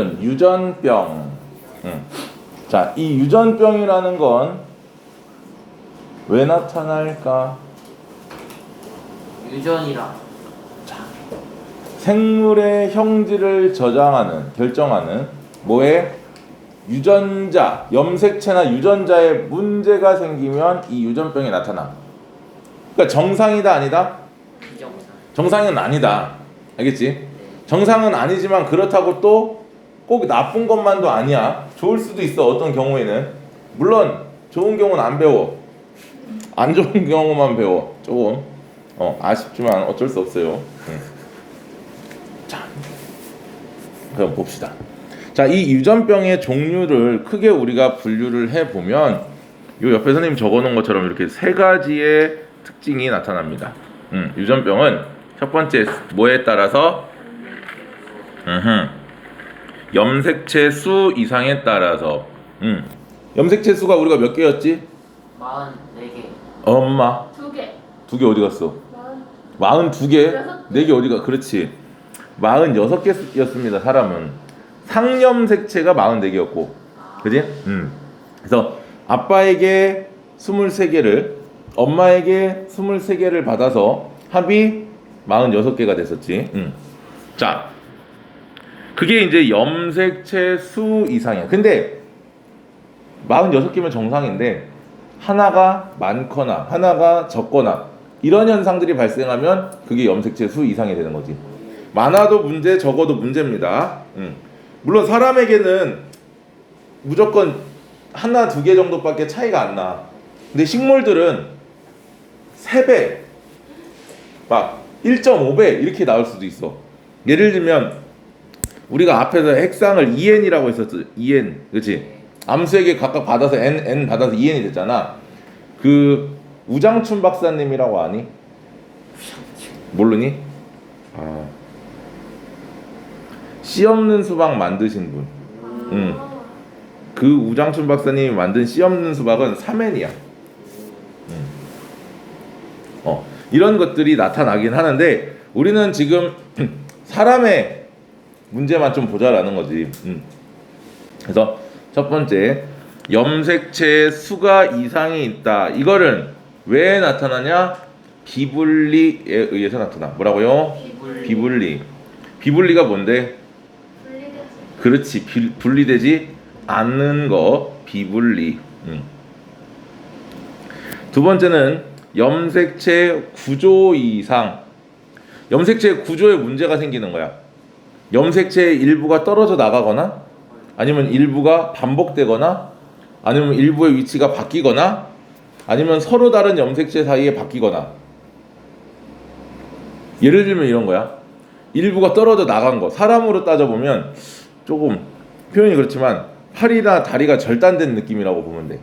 유전병. 자, 이 유전병이라는 건 왜 나타날까? 유전이라. 생물의 형질을 결정하는 뭐에 유전자, 염색체나 유전자에 문제가 생기면 이 유전병이 나타나. 그러니까 정상이다 아니다? 비정상. 정상은 아니다. 알겠지? 정상은 아니지만 그렇다고 또 꼭 나쁜 것만도 아니야. 좋을 수도 있어. 어떤 경우에는. 물론 좋은 경우는 안 배워. 안 좋은 경우만 배워. 조금 아쉽지만 어쩔 수 없어요. 자, 그럼 봅시다. 자, 이 유전병의 종류를 크게 우리가 분류를 해보면 요 옆에 선생님 적어놓은 것처럼 이렇게 세 가지의 특징이 나타납니다. 유전병은 첫 번째 뭐에 따라서 염색체 수 이상에 따라서 염색체 수가 우리가 몇 개였지? 44개. 엄마 2개. 2개 어디 갔어? 42개? 4개 어디가? 그렇지. 46개였습니다. 사람은 상염색체가 44개였고, 그지? 그래서 아빠에게 23개를, 엄마에게 23개를 받아서 합이 46개가 됐었지. 자, 그게 이제 염색체 수 이상이야. 근데 46개면 정상인데 하나가 많거나 하나가 적거나 이런 현상들이 발생하면 그게 염색체 수 이상이 되는 거지. 많아도 문제, 적어도 문제입니다. 물론 사람에게는 무조건 하나, 2개 정도밖에 차이가 안 나. 근데 식물들은 3배, 막 1.5배 이렇게 나올 수도 있어. 예를 들면 우리가 앞에서 핵상을 2n이라고 했었지. 2n, 그렇지? 암수에게 각각 받아서 n 받아서 2n이 됐잖아. 그 우장춘 박사님이라고 아니? 모르니? 씨 없는 수박 만드신 분. 그 우장춘 박사님이 만든 씨 없는 수박은 3n이야. 이런 것들이 나타나긴 하는데 우리는 지금 사람의 문제만 좀 보자라는 거지. 그래서 첫 번째, 염색체의 수가 이상이 있다. 이거는 왜 나타나냐? 비분리에 의해서 나타나. 뭐라고요? 비분리. 비분리가 뭔데? 분리되지. 그렇지. 분리되지 않는 거, 비분리. 두 번째는 염색체 구조 이상. 염색체 구조에 문제가 생기는 거야. 염색체의 일부가 떨어져 나가거나 아니면 일부가 반복되거나 아니면 일부의 위치가 바뀌거나 아니면 서로 다른 염색체 사이에 바뀌거나. 예를 들면 이런 거야. 일부가 떨어져 나간 거. 사람으로 따져보면 조금 표현이 그렇지만 팔이나 다리가 절단된 느낌이라고 보면 돼.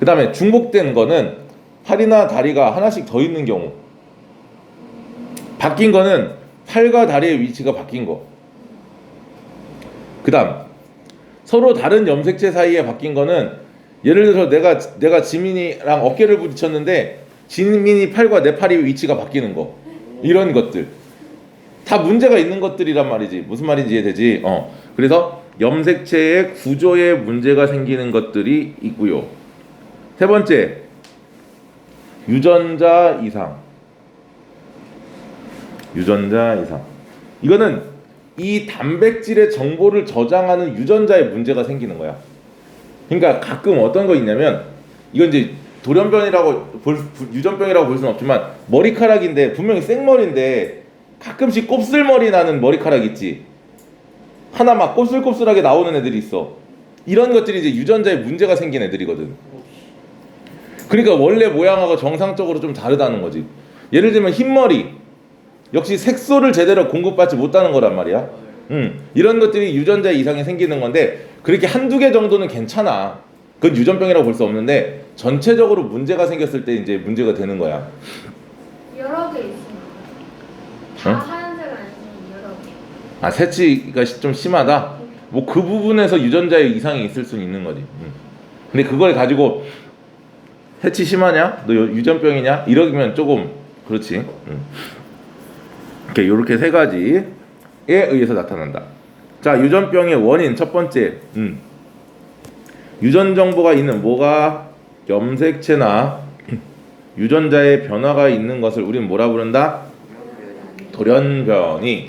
그 다음에 중복된 거는 팔이나 다리가 하나씩 더 있는 경우. 바뀐 거는 팔과 다리의 위치가 바뀐 거. 그 다음 서로 다른 염색체 사이에 바뀐 거는 예를 들어서 내가 지민이랑 어깨를 부딪혔는데 지민이 팔과 내 팔의 위치가 바뀌는 거. 이런 것들 다 문제가 있는 것들이란 말이지. 무슨 말인지 이해되지? 그래서 염색체의 구조에 문제가 생기는 것들이 있고요. 세 번째, 유전자 이상. 유전자 이상. 이거는 이 단백질의 정보를 저장하는 유전자에 문제가 생기는 거야. 그러니까 가끔 어떤 거 있냐면 이건 이제 돌연변이라고 유전병이라고 볼 수는 없지만 머리카락인데 분명히 생머리인데 가끔씩 곱슬머리 나는 머리카락 있지. 하나 막 곱슬곱슬하게 나오는 애들이 있어. 이런 것들이 이제 유전자에 문제가 생긴 애들이거든. 그러니까 원래 모양하고 정상적으로 좀 다르다는 거지. 예를 들면 흰머리 역시 색소를 제대로 공급받지 못하는 거란 말이야. 이런 것들이 유전자 이상이 생기는 건데 그렇게 한두 개 정도는 괜찮아. 그건 유전병이라고 볼 수 없는데 전체적으로 문제가 생겼을 때 이제 문제가 되는 거야. 여러 개 있으면 다 하얀색은 아니지만 여러 개. 색치가 좀 심하다? 뭐 그 부분에서 유전자에 이상이 있을 수는 있는 거지. 근데 그걸 가지고 색치 심하냐? 너 유전병이냐? 이러면 조금 그렇지. 이렇게 세 가지에 의해서 나타난다. 자, 유전병의 원인 첫 번째. 유전 정보가 있는 뭐가 염색체나 유전자의 변화가 있는 것을 우리는 뭐라 부른다? 돌연변이.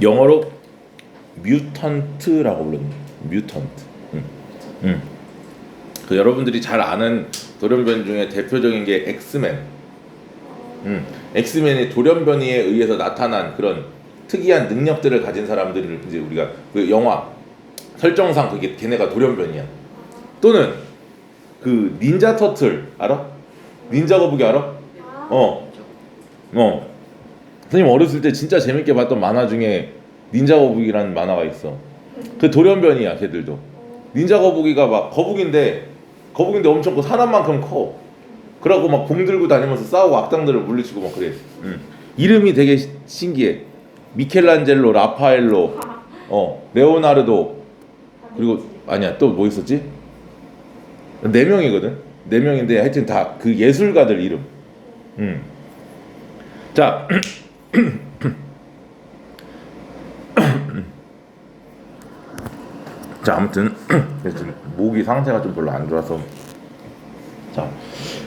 영어로 뮤턴트라고 부릅니다. 뮤턴트. 그 여러분들이 잘 아는 돌연변이 중에 대표적인 게 엑스맨. 엑스맨이 돌연변이에 의해서 나타난 그런 특이한 능력들을 가진 사람들을 이제 우리가 그 영화 설정상 그게 걔네가 돌연변이야. 또는 그 닌자 터틀 알아? 닌자 거북이 알아? 선생님 어렸을 때 진짜 재밌게 봤던 만화 중에 닌자 거북이라는 만화가 있어. 그 돌연변이야 걔들도. 닌자 거북이가 막 거북인데 엄청 커. 사람만큼 커. 그러고 막 공 들고 다니면서 싸우고 악당들을 물리치고 막 그래. 이름이 되게 신기해. 미켈란젤로, 라파엘로, 레오나르도, 그리고 아니야 또 뭐 있었지? 4명이거든. 4명인데 하여튼 다 그 예술가들 이름. 자, 자 아무튼 목이 상태가 좀 별로 안 좋아서. 자,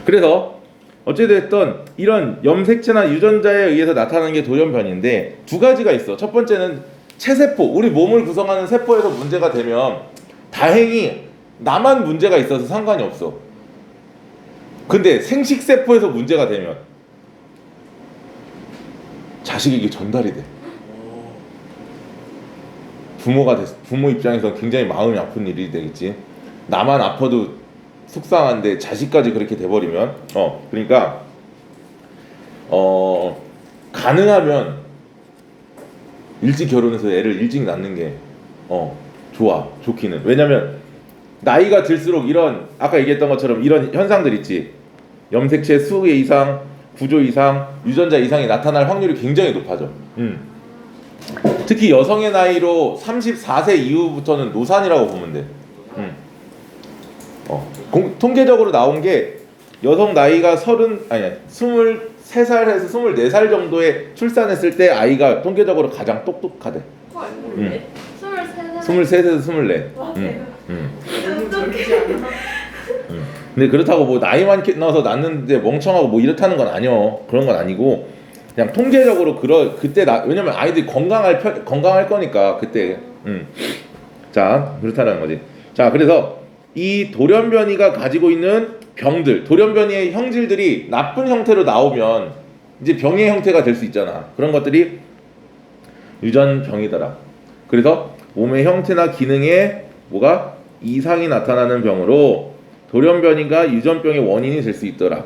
그래서 어찌됐든 이런 염색체나 유전자에 의해서 나타나는 게 돌연변인데 두 가지가 있어. 첫 번째는 체세포, 우리 몸을 구성하는 세포에서 문제가 되면 다행히 나만 문제가 있어서 상관이 없어. 근데 생식세포에서 문제가 되면 자식에게 전달이 돼. 부모 입장에서 굉장히 마음이 아픈 일이 되겠지. 나만 아파도 속상한데 자식까지 그렇게 돼버리면 그러니까 가능하면 일찍 결혼해서 애를 일찍 낳는 게 좋기는. 왜냐면 나이가 들수록 이런 아까 얘기했던 것처럼 이런 현상들 있지. 염색체 수의 이상, 구조 이상, 유전자 이상이 나타날 확률이 굉장히 높아져. 특히 여성의 나이로 34세 이후부터는 노산이라고 보면 돼. 통계적으로 나온 게 여성 나이가 23살에서 24살 정도에 출산했을 때 아이가 통계적으로 가장 똑똑하대. 23세에서 24. 근데 그렇다고 뭐 나이만 넣어서 낳는데 멍청하고 뭐 이렇다는 건 아니요. 그런 건 아니고 그냥 통계적으로 그때 왜냐면 아이들이 건강할 거니까 그때. 자, 그렇다는 거지. 자, 그래서 이 돌연변이가 가지고 있는 병들, 돌연변이의 형질들이 나쁜 형태로 나오면 이제 병의 형태가 될 수 있잖아. 그런 것들이 유전병이더라. 그래서 몸의 형태나 기능에 뭐가 이상이 나타나는 병으로 돌연변이가 유전병의 원인이 될 수 있더라.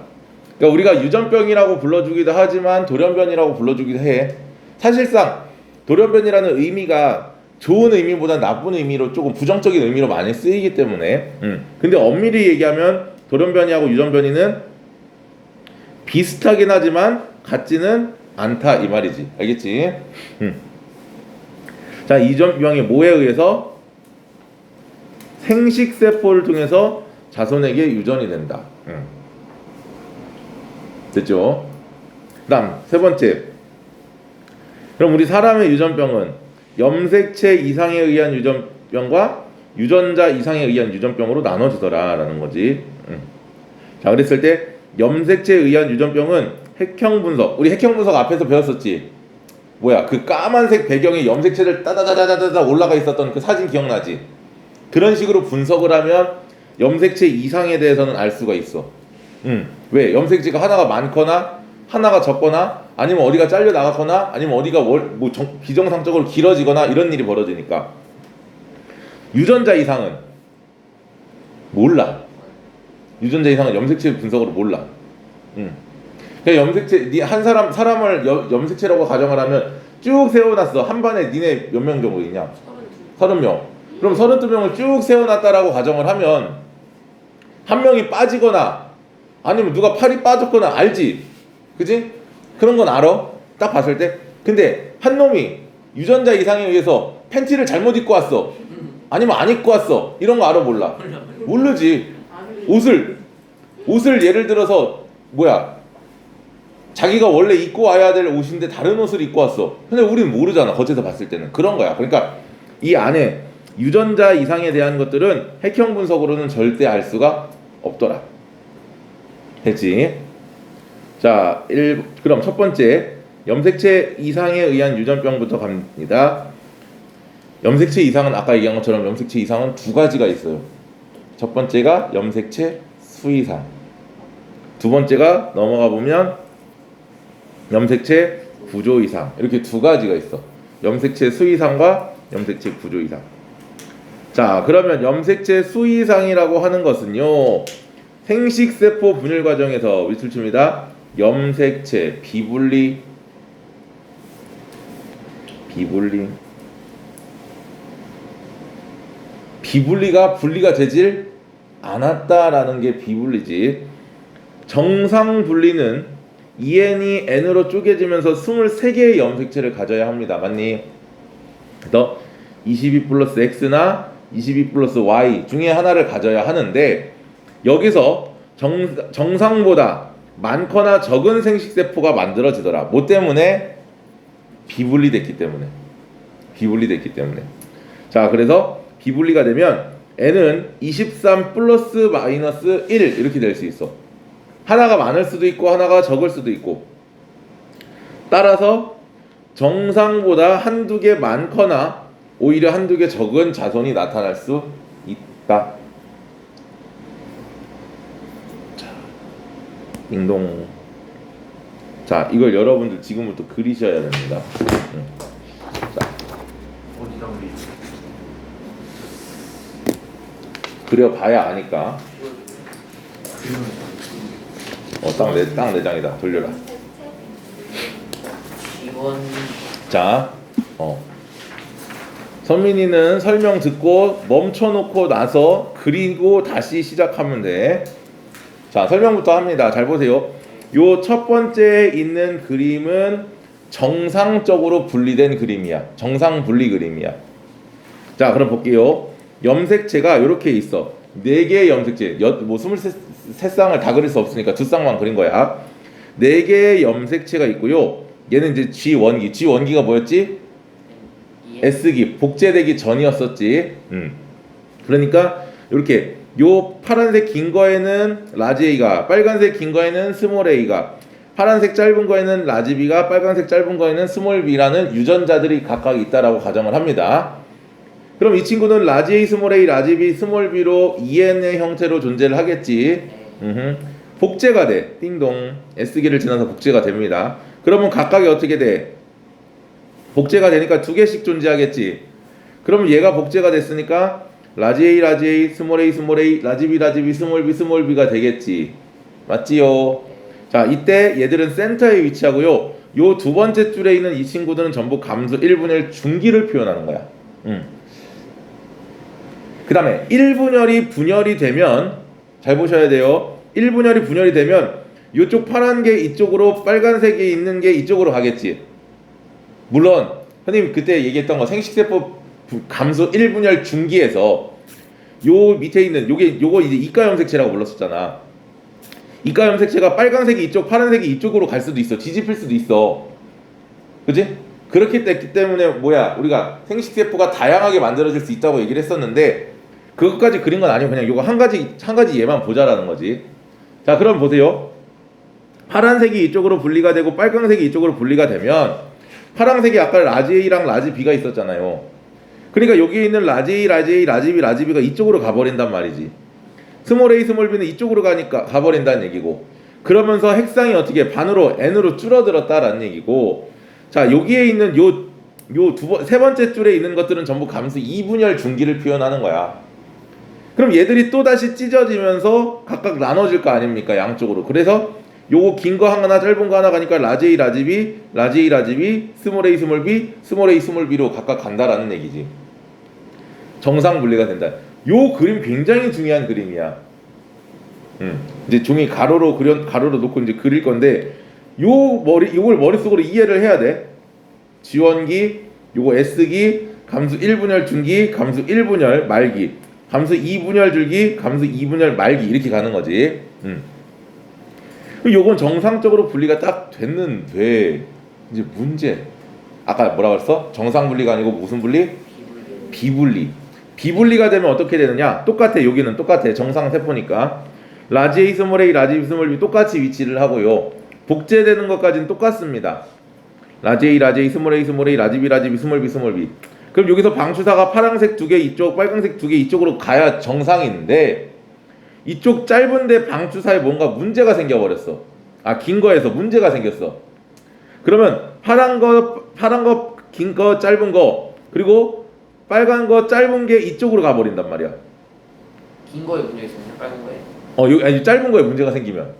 그러니까 우리가 유전병이라고 불러주기도 하지만 돌연변이라고 불러주기도 해. 사실상 돌연변이라는 의미가 좋은 의미보다 나쁜 의미로 조금 부정적인 의미로 많이 쓰이기 때문에 근데 엄밀히 얘기하면 돌연변이하고 유전변이는 비슷하긴 하지만 같지는 않다 이 말이지. 알겠지? 자, 유전병이 뭐에 의해서? 생식세포를 통해서 자손에게 유전이 된다. 됐죠? 그 다음 세 번째, 그럼 우리 사람의 유전병은 염색체 이상에 의한 유전병과 유전자 이상에 의한 유전병으로 나눠지더라 라는 거지. 자, 그랬을 때 염색체에 의한 유전병은 핵형 분석, 우리 핵형 분석 앞에서 배웠었지. 뭐야, 그 까만색 배경에 염색체들 따다다다다다 올라가 있었던 그 사진 기억나지? 그런 식으로 분석을 하면 염색체 이상에 대해서는 알 수가 있어. 왜? 염색체가 하나가 많거나 하나가 적거나 아니면 어디가 잘려 나가거나 아니면 어디가 비정상적으로 길어지거나 이런 일이 벌어지니까. 유전자 이상은 몰라. 유전자 이상은 염색체 분석으로 몰라. 그냥 염색체, 한 사람을 염색체라고 가정을 하면 쭉 세워놨어. 한 반에 니네 몇 명 정도 있냐? 30명. 그럼 32명을 쭉 세워놨다라고 가정을 하면 한 명이 빠지거나 아니면 누가 팔이 빠졌거나 알지? 그지? 그런 건 알아. 딱 봤을 때. 근데 한 놈이 유전자 이상에 의해서 팬티를 잘못 입고 왔어. 아니면 안 입고 왔어. 이런 거 알아 몰라? 모르지. 옷을 예를 들어서 뭐야? 자기가 원래 입고 와야 될 옷인데 다른 옷을 입고 왔어. 근데 우리는 모르잖아. 겉에서 봤을 때는. 그런 거야. 그러니까 이 안에 유전자 이상에 대한 것들은 핵형 분석으로는 절대 알 수가 없더라. 됐지? 자, 그럼 첫 번째 염색체 이상에 의한 유전병부터 갑니다. 염색체 이상은 아까 얘기한 것처럼 염색체 이상은 두 가지가 있어요. 첫 번째가 염색체 수이상, 두 번째가 넘어가 보면 염색체 구조 이상. 이렇게 두 가지가 있어. 염색체 수이상과 염색체 구조 이상. 자, 그러면 염색체 수이상이라고 하는 것은요, 생식세포 분열 과정에서 위출칩니다. 염색체 비분리 비분리가 분리가 되질 않았다라는 게 비분리지. 정상 분리는 EN이 N으로 쪼개지면서 23개의 염색체를 가져야 합니다. 맞니? 그래서 22 플러스 X나 22 플러스 Y 중에 하나를 가져야 하는데, 여기서 정상보다 많거나 적은 생식세포가 만들어지더라. 뭐 때문에? 비분리됐기 때문에. 자, 그래서 비분리가 되면 N은 23 플러스 마이너스 1 이렇게 될 수 있어. 하나가 많을 수도 있고 하나가 적을 수도 있고. 따라서 정상보다 한두 개 많거나 오히려 한두 개 적은 자손이 나타날 수 있다. 자, 띵동. 자, 이걸 여러분들 지금부터 그리셔야 됩니다. 자, 어디다 그리지? 그려봐야 아니까. 그리면 딱 내 장이다. 돌려라. 지원 자, 선민이는 설명 듣고 멈춰놓고 나서 그리고 다시 시작하면 돼. 자, 설명부터 합니다. 잘 보세요. 요 첫 번째 있는 그림은 정상적으로 분리된 그림이야. 정상 분리 그림이야. 자, 그럼 볼게요. 염색체가 이렇게 있어. 4개의 염색체. 뭐 23쌍을 다 그릴 수 없으니까 2쌍만 그린 거야. 4개의 염색체가 있고요. 얘는 이제 G1기. G1기가 뭐였지? S기. 복제되기 전이었었지. 그러니까 이렇게 요 파란색 긴 거에는 라지 A가, 빨간색 긴 거에는 스몰 A가, 파란색 짧은 거에는 라지 B가, 빨간색 짧은 거에는 스몰 B라는 유전자들이 각각 있다라고 가정을 합니다. 그럼 이 친구는 라지 A, 스몰 A, 라지 B, 스몰 B로 EN의 형태로 존재를 하겠지. 복제가 돼. 띵동. S기를 지나서 복제가 됩니다. 그러면 각각이 어떻게 돼? 복제가 되니까 2개씩 존재하겠지. 그러면 얘가 복제가 됐으니까 라지 A, 스몰 A, 라지 B, 스몰 B가 되겠지. 맞지요? 자, 이때 얘들은 센터에 위치하고요. 요 두 번째 줄에 있는 이 친구들은 전부 감수 1분의 1 중기를 표현하는 거야. 그 다음에 1분열이 분열이 되면, 잘 보셔야 돼요. 1분열이 분열이 되면 이쪽 파란 게 이쪽으로, 빨간색이 있는 게 이쪽으로 가겠지. 물론 선생님 그때 얘기했던 거 생식세포 감수 1분열 중기에서 요 밑에 있는 요거 이제 이가 염색체라고 불렀었잖아. 이가 염색체가 빨간색이 이쪽, 파란색이 이쪽으로 갈 수도 있어. 뒤집힐 수도 있어. 그지? 그렇기 때문에 우리가 생식세포가 다양하게 만들어질 수 있다고 얘기를 했었는데, 그것까지 그린 건 아니고 그냥 요거 한 가지 얘만 보자라는 거지. 자, 그럼 보세요. 파란색이 이쪽으로 분리가 되고 빨간색이 이쪽으로 분리가 되면, 파란색이 아까 라지 A랑 라지 B가 있었잖아요. 그러니까 여기에 있는 라지 A, 라지 B, 라지 B가 이쪽으로 가버린단 말이지. 스몰 A, 스몰 B는 이쪽으로 가버린다는 얘기고, 그러면서 핵상이 어떻게 반으로 N으로 줄어들었다라는 얘기고. 자, 여기에 있는 세 번째 줄에 있는 것들은 전부 감수 2분열 중기를 표현하는 거야. 그럼 얘들이 또 다시 찢어지면서 각각 나눠질 거 아닙니까? 양쪽으로. 그래서 요거 긴 거 하나, 짧은 거 하나 가니까 라지 A, 라지 B, 라지 A, 라지 B, 스몰 A, 스몰 B, 스몰 A, 스몰 B로 각각 간다라는 얘기지. 정상 분리가 된다. 요 그림 굉장히 중요한 그림이야. 이제 종이 가로로 놓고 이제 그릴 건데, 요걸 머릿속으로 이해를 해야 돼. 지원기, 요거 S기, 감수 1분열 중기, 감수 1분열 말기, 감수 2분열 줄기, 감수 2분열 말기, 이렇게 가는 거지. 그럼 요건 정상적으로 분리가 딱 됐는데 이제 문제. 아까 뭐라 그랬어? 정상 분리가 아니고 무슨 분리? 비분리. 비분리가 되면 어떻게 되느냐? 똑같아. 여기는 똑같아. 정상 세포니까 라지 A 스몰 A, 라지 B 스몰 B 똑같이 위치를 하고요. 복제되는 것까지는 똑같습니다. 라지 A, 라지 A, 스몰 A, 스몰 A, 라지 B, 라지 B, 스몰 B, 스몰 B. 그럼 여기서 방추사가 파란색 두 개 이쪽, 빨간색 두 개 이쪽으로 가야 정상인데 이쪽 짧은데 방추사에 뭔가 문제가 생겨버렸어. 아, 긴 거에서 문제가 생겼어. 그러면 파란 거, 긴 거, 짧은 거 그리고 빨간 거, 짧은 게 이쪽으로 가버린단 말이야. 긴 거에 문제 있었냐? 빨간 거에? 여기 아니 짧은 거에 문제가 생기면,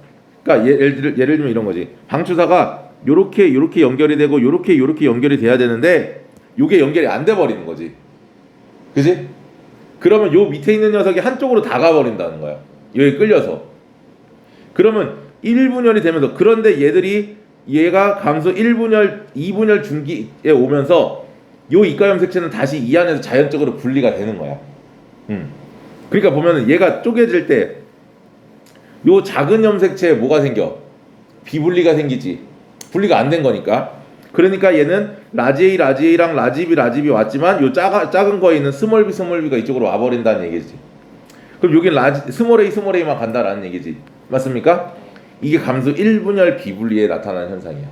그러니까 예를 들면 이런 거지. 방추사가 요렇게 연결이 되고 요렇게 연결이 돼야 되는데 요게 연결이 안 돼 버리는 거지. 그지? 그러면 요 밑에 있는 녀석이 한쪽으로 다 가버린다는 거야. 여기 끌려서. 그러면 1분열이 되면서, 그런데 얘가 감소 1분열, 2분열 중기에 오면서 요 이가염색체는 다시 이 안에서 자연적으로 분리가 되는 거야. 그러니까 보면은 얘가 쪼개질 때 요 작은 염색체에 뭐가 생겨? 비분리가 생기지. 분리가 안 된 거니까. 그러니까 얘는 라지 A, 라지 A랑 라지 B 왔지만 요 작은 거에 있는 스몰 B가 이쪽으로 와버린다는 얘기지. 그럼 여긴 스몰 A만 간다라는 얘기지. 맞습니까? 이게 감소 1분열 비분리에 나타나는 현상이야.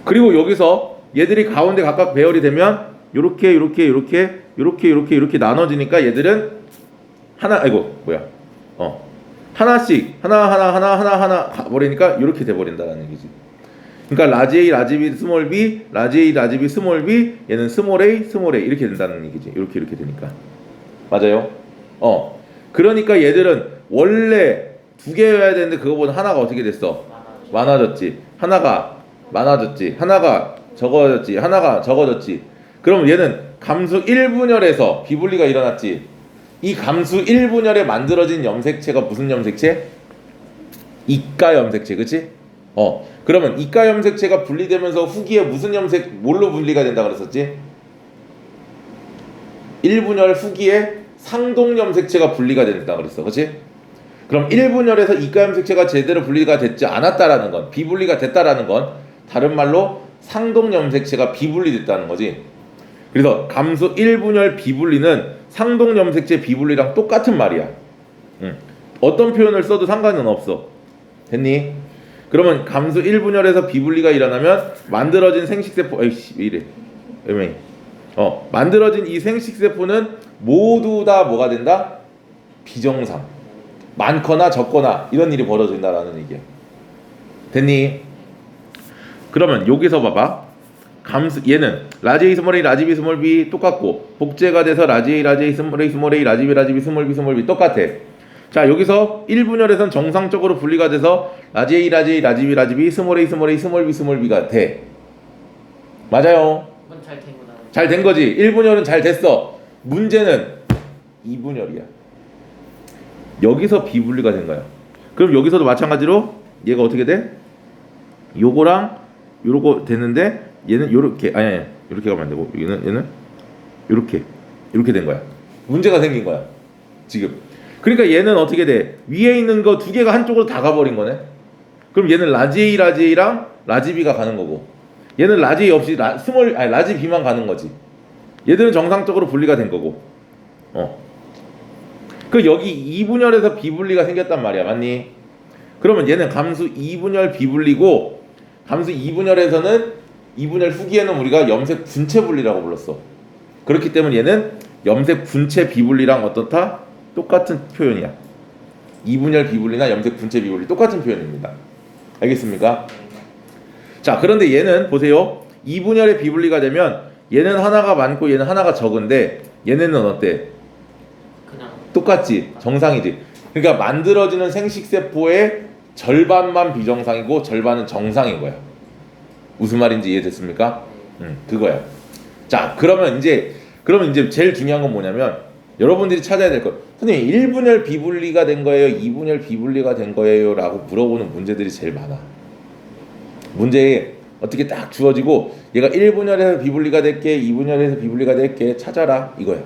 그리고 여기서 얘들이 가운데 각각 배열이 되면 요렇게 나눠지니까 얘들은 하나씩 하나 가버리니까 이렇게 돼버린다는 얘기지. 그러니까 라지 A, 라지 B, 스몰 B, 라지 A, 라지 B, 스몰 B, 얘는 스몰 A 이렇게 된다는 얘기지. 이렇게 되니까. 맞아요? 그러니까 얘들은 원래 두 개여야 되는데 그거보다 하나가 어떻게 됐어? 많아졌지. 하나가 많아졌지. 하나가 적어졌지. 하나가 적어졌지. 그럼 얘는 감수 1분열에서 비분리가 일어났지. 이 감수 1분열에 만들어진 염색체가 무슨 염색체? 이가 염색체, 그치? 그러면 이가 염색체가 분리되면서 후기에 무슨 뭘로 분리가 된다 그랬었지? 1분열 후기에 상동 염색체가 분리가 된다 그랬어, 그치? 그럼 1분열에서 이가 염색체가 제대로 분리가 되지 않았다라는 건, 비분리가 됐다라는 건 다른 말로 상동 염색체가 비분리됐다는 거지. 그래서 감수 1분열 비분리는 상동 염색체 비분리랑 똑같은 말이야. 어떤 표현을 써도 상관은 없어. 됐니? 그러면 감수 1분열에서 비분리가 일어나면 만들어진 생식세포, 왜 이래? 애매해. 만들어진 이 생식세포는 모두 다 뭐가 된다? 비정상. 많거나 적거나 이런 일이 벌어진다라는 얘기야. 됐니? 그러면 여기서 봐봐. 얘는 라지 A 스몰 A, 라지 B 스몰 B 똑같고 복제가 돼서 라지 A, 라지 A 스몰 A, 스몰 A, 라지 B 스몰 B 똑같아. 자, 여기서 1분열에선 정상적으로 분리가 돼서 라지 A, 라지 A, 라지 B 스몰 A, 스몰 A, 스몰 B가 돼. 맞아요. 이건 잘 된 거다. 잘 된 거지. 1분열은 잘 됐어. 문제는 2분열이야. 여기서 비분리가 된 거야. 그럼 여기서도 마찬가지로 얘가 어떻게 돼? 요거랑 요거 되는데 얘는 요렇게 요렇게 가면 안 되고 얘는 요렇게 된 거야. 문제가 생긴 거야 지금. 그러니까 얘는 어떻게 돼? 위에 있는 거 두 개가 한쪽으로 다 가버린 거네. 그럼 얘는 라지 A, 라지 A랑 라지 B가 가는 거고, 얘는 라지 A 없이 라지 B만 가는 거지. 얘들은 정상적으로 분리가 된 거고. 그 여기 2분열에서 비분리가 생겼단 말이야. 맞니? 그러면 얘는 감수 2분열 비분리고, 감수 2분열에서는 2분열 후기에는 우리가 염색 분체 분리라고 불렀어. 그렇기 때문에 얘는 염색 분체 비분리랑 어떻다? 똑같은 표현이야. 2분열 비분리나 염색 분체 비분리 똑같은 표현입니다. 알겠습니까? 자, 그런데 얘는 보세요. 2분열의 비분리가 되면 얘는 하나가 많고 얘는 하나가 적은데 얘네는 어때? 그냥 똑같지. 정상이지. 그러니까 만들어지는 생식세포의 절반만 비정상이고 절반은 정상인 거야. 무슨 말인지 이해됐습니까? 그거야. 자, 그러면 이제 제일 중요한 건 뭐냐면 여러분들이 찾아야 될 거. 선생님, 1분열 비분리가 된 거예요? 2분열 비분리가 된 거예요? 라고 물어보는 문제들이 제일 많아. 문제에 어떻게 딱 주어지고 얘가 1분열에서 비분리가 될게, 2분열에서 비분리가 될게 찾아라 이거야.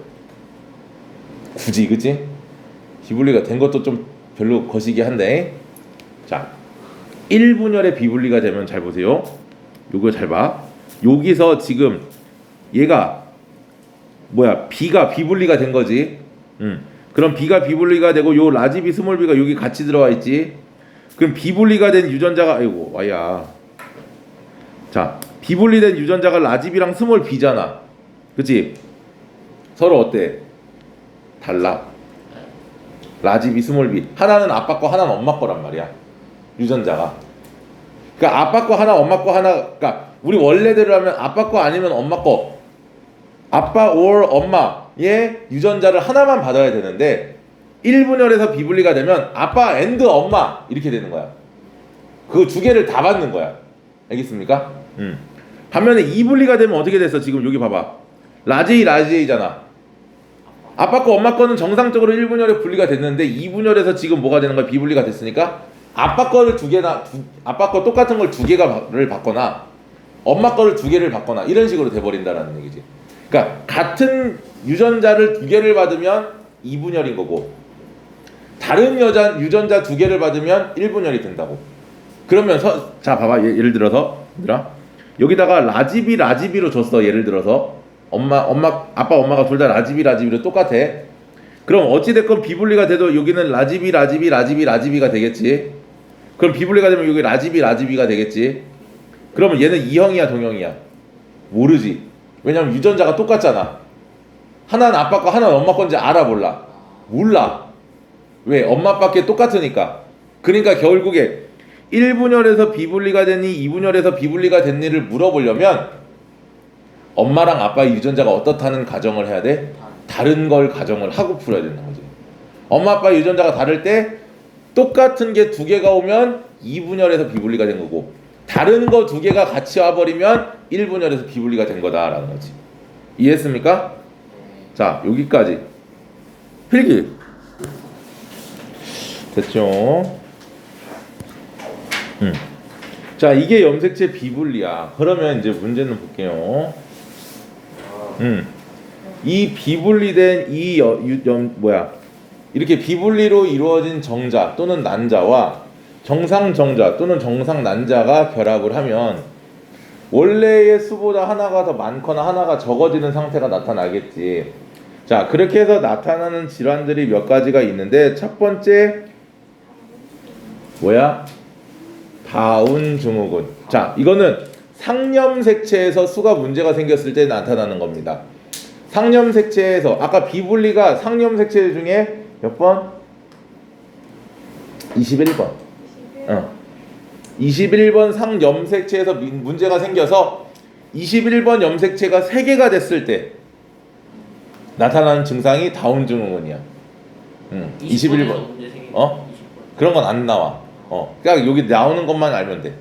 굳이, 그치? 비분리가 된 것도 좀 별로 거시기 한데. 자, 1분열의 비분리가 되면 잘 보세요. 요거 잘 봐. 여기서 지금 얘가 뭐야? B가 비분리가 된 거지. 그럼 B가 비분리가 되고 요 라지 B 스몰 B가 여기 같이 들어와 있지. 그럼 비분리가 된 유전자가 아이고 와야. 자, 비분리된 유전자가 라지 B랑 스몰 B잖아. 그치? 서로 어때? 달라. 라지 B 스몰 B 하나는 아빠 거 하나는 엄마 거란 말이야. 유전자가. 그러니까 아빠 거 하나 엄마 거 하나. 그러니까 우리 원래대로 하면 아빠 거 아니면 엄마 거. 아빠 or 엄마의 유전자를 하나만 받아야 되는데 1분열에서 비분리가 되면 아빠 and 엄마 이렇게 되는 거야. 그 두 개를 다 받는 거야. 알겠습니까? 반면에 2분리가 되면 어떻게 됐어? 지금 여기 봐봐. 라지 A잖아. 아빠 거 엄마 거는 정상적으로 1분열에 분리가 됐는데 2분열에서 지금 뭐가 되는 거야? 비분리가 됐으니까 아빠 거를 두 개나 아빠 거 똑같은 걸 두 개를 받거나 엄마 거를 두 개를 받거나 이런 식으로 돼 버린다라는 얘기지. 그러니까 같은 유전자를 두 개를 받으면 2분열인 거고 다른 유전자 두 개를 받으면 1분열이 된다고. 그러면 자 봐봐. 예를 들어서 얘들아 여기다가 라지비로 줬어. 예를 들어서 아빠 엄마가 둘 다 라지비로 똑같아. 그럼 어찌됐건 비분리가 돼도 여기는 라지비가 되겠지. 그럼 비분리가 되면 여기 라지비가 되겠지. 그러면 얘는 이형이야 동형이야? 모르지. 왜냐면 유전자가 똑같잖아. 하나는 아빠 거 하나는 엄마 건지 알아 몰라? 몰라. 왜? 엄마 아빠께 똑같으니까. 그러니까 결국에 1분열에서 비분리가 됐니 2분열에서 비분리가 됐니를 물어보려면 엄마랑 아빠의 유전자가 어떻다는 가정을 해야 돼? 다른 걸 가정을 하고 풀어야 된다는 거지. 엄마 아빠 유전자가 다를 때 똑같은 게 두 개가 오면 2분열에서 비분리가 된 거고 다른 거 두 개가 같이 와버리면 1분열에서 비분리가 된 거다라는 거지. 이해했습니까? 자 여기까지 필기 됐죠? 자 이게 염색체 비분리야. 그러면 이제 문제는 볼게요. 이 비분리된 이렇게 비분리로 이루어진 정자 또는 난자와 정상 정자 또는 정상 난자가 결합을 하면 원래의 수보다 하나가 더 많거나 하나가 적어지는 상태가 나타나겠지. 자 그렇게 해서 나타나는 질환들이 몇 가지가 있는데 첫 번째 뭐야? 다운 증후군. 자 이거는 상염색체에서 수가 문제가 생겼을 때 나타나는 겁니다. 상염색체에서 아까 비분리가 상염색체 중에 몇 번? 21번. 21번 상염색체에서 문제가 생겨서 21번 염색체가 3개가 됐을 때 나타나는 증상이 다운 증후군이야. 21번. 그런 건 안 나와. 그러니까 여기 나오는 것만 알면 돼.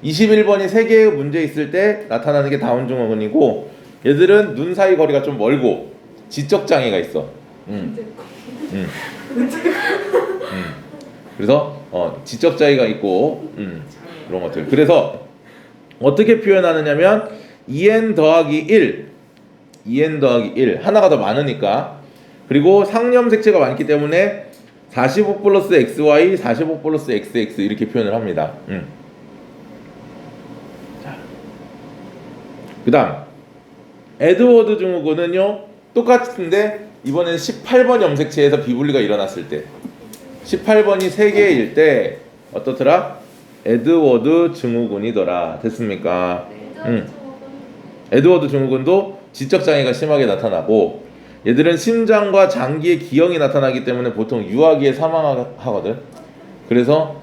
21번이 3개의 문제 있을 때 나타나는 게 다운 증후군이고 얘들은 눈 사이 거리가 좀 멀고 지적 장애가 있어. 그래서 지적 장애가 있고 그런 것들. 그래서 어떻게 표현하느냐면 2n 더하기 1 하나가 더 많으니까. 그리고 상염색체가 많기 때문에 45 플러스 xy 45 플러스 xx 이렇게 표현을 합니다. 그 다음 에드워드 증후군은요 똑같은데 이번엔 18번 염색체에서 비분리가 일어났을 때 18번이 3개일 때 어떻더라? 에드워드 증후군이더라. 됐습니까? 에드워드 증후군도 지적장애가 심하게 나타나고 얘들은 심장과 장기의 기형이 나타나기 때문에 보통 유아기에 사망하거든. 그래서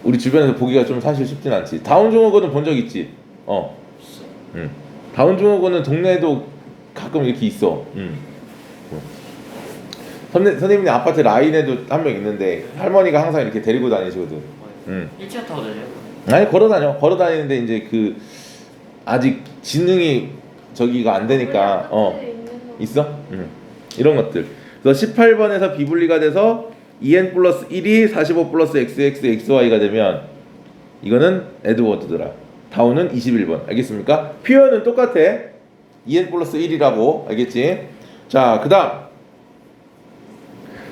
우리 주변에서 보기가 좀 사실 쉽진 않지. 다운 증후군은 본 적 있지? 다운 증후군은 동네에도 가끔 이렇게 있어. 선생님네 아파트 라인에도 한 명 있는데 할머니가 항상 이렇게 데리고 다니시거든. 1차 타고 다녀요? 아니 걸어 다니는데 이제 그 아직 지능이 저기가 안 되니까 있어? 이런 것들. 그래서 18번에서 비분리가 돼서 2n 플러스 1이 45 플러스 xx xy가 되면 이거는 에드워드더라. 다운은 21번. 알겠습니까? 표현은 똑같아. 2n 플러스 1이라고 알겠지? 자 그 다음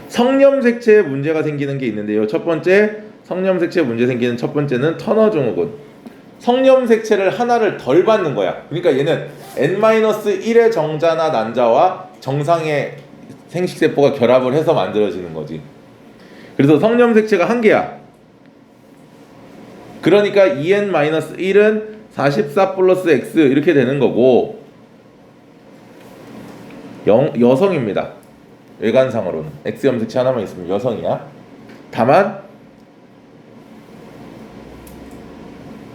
성염색체에 문제가 생기는 게 있는데요. 첫 번째 성염색체에 문제 생기는 첫 번째는 터너 증후군. 성염색체를 하나를 덜 받는 거야. 그러니까 얘는 N-1의 정자나 난자와 정상의 생식세포가 결합을 해서 만들어지는 거지. 그래서 성염색체가 한 개야. 그러니까 EN-1은 44 플러스 X 이렇게 되는 거고, 여성입니다. 외관상으로는 X염색체 하나만 있으면 여성이야. 다만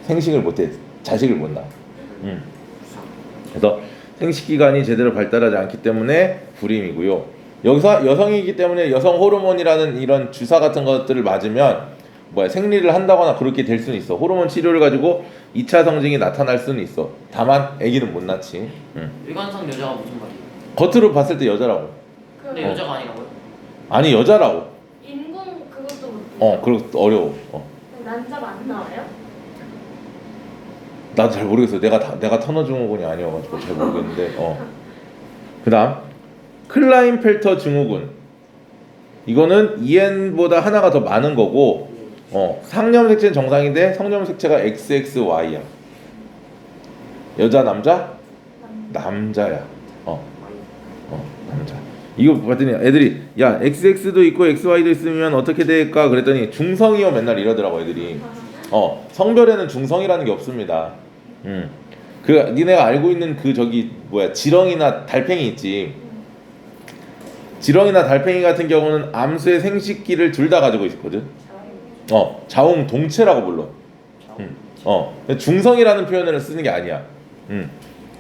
생식을 못해. 자식을 못 낳아. 그래서 생식기관이 제대로 발달하지 않기 때문에 불임이고요. 여기서 여성이기 때문에 여성 호르몬이라는 이런 주사 같은 것들을 맞으면 생리를 한다거나 그렇게 될 수는 있어. 호르몬 치료를 가지고 2차 성징이 나타날 수는 있어. 다만 아기는 못 낳지. 일관성 여자가 무슨 말이에요? 겉으로 봤을 때 여자라고. 근데 여자가 아니라고요? 아니 여자라고. 인공 그것도 못. 그리고 어려워. 난자가 안 나와요? 나도 잘 모르겠어. 내가 터너 증후군이 아니어가지고 잘 모르겠는데. 그다음 클라인펠터 증후군. 이거는 EN보다 하나가 더 많은 거고, 상염색체는 정상인데 성염색체가 XXY야. 여자 남자? 남자야. 남자. 이거 봤더니 애들이 야 XX도 있고 XY도 있으면 어떻게 될까 그랬더니 중성이요 맨날 이러더라고 애들이. 성별에는 중성이라는 게 없습니다. 그 니네가 알고 있는 그 지렁이나 달팽이 있지. 지렁이나 달팽이 같은 경우는 암수의 생식기를 둘 다 가지고 있거든. 자웅 동체라고 불러. 중성이라는 표현을 쓰는 게 아니야.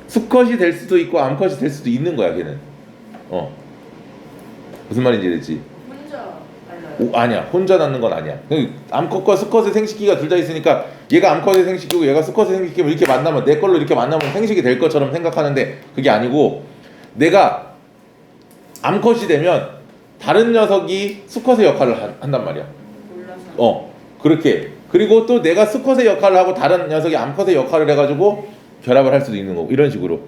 수컷이 될 수도 있고 암컷이 될 수도 있는 거야 걔는. 무슨 말인지 알지? 혼자 알아요. 아니야. 혼자 낳는 건 아니야. 암컷과 수컷의 생식기가 둘 다 있으니까 얘가 암컷의 생식기고 얘가 수컷의 생식기고 이렇게 만나면 내 걸로 이렇게 만나면 생식이 될 것처럼 생각하는데 그게 아니고, 내가 암컷이 되면 다른 녀석이 수컷의 역할을 한단 말이야. 몰라서. 그렇게. 그리고 또 내가 수컷의 역할을 하고 다른 녀석이 암컷의 역할을 해가지고 결합을 할 수도 있는 거고, 이런 식으로.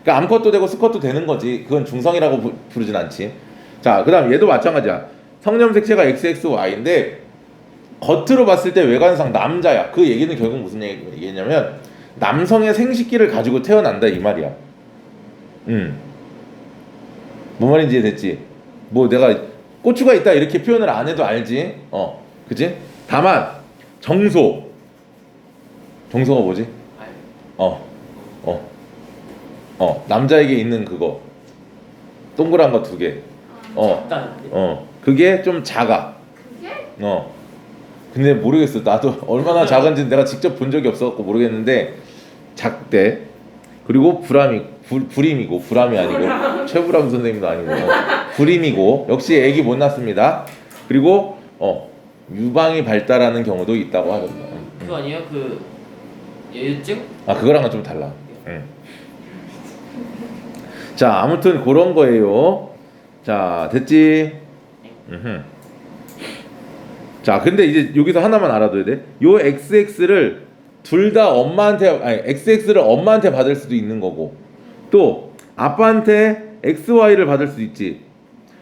그러니까 암컷도 되고 수컷도 되는 거지. 그건 중성이라고 부르진 않지. 자, 그다음 얘도 마찬가지야. 성염색체가 XXY인데 겉으로 봤을 때 외관상 남자야. 그 얘기는 결국 무슨 얘기냐면 남성의 생식기를 가지고 태어난다 이 말이야. 뭔 말인지 이해됐지? 내가 고추가 있다 이렇게 표현을 안 해도 알지? 그치? 다만 정소가 뭐지? 남자에게 있는 그거 동그란 거 2개. 그게 좀 작아. 그게? 근데 모르겠어. 나도 얼마나 작은지 내가 직접 본 적이 없어갖고 모르겠는데 작대. 그리고 불임이고, 불암이 아니고 최불암 선생님도 아니고 불임이고, 역시 애기 못 낳습니다. 그리고 유방이 발달하는 경우도 있다고 하던데. 그거 아니에요? 그 예증? 그거랑은 좀 달라. 자, 아무튼 그런 거예요. 자, 됐지? 자, 근데 이제 여기서 하나만 알아둬야 돼. 요 XX를 둘 다 XX를 엄마한테 받을 수도 있는 거고, 또 아빠한테 XY를 받을 수도 있지.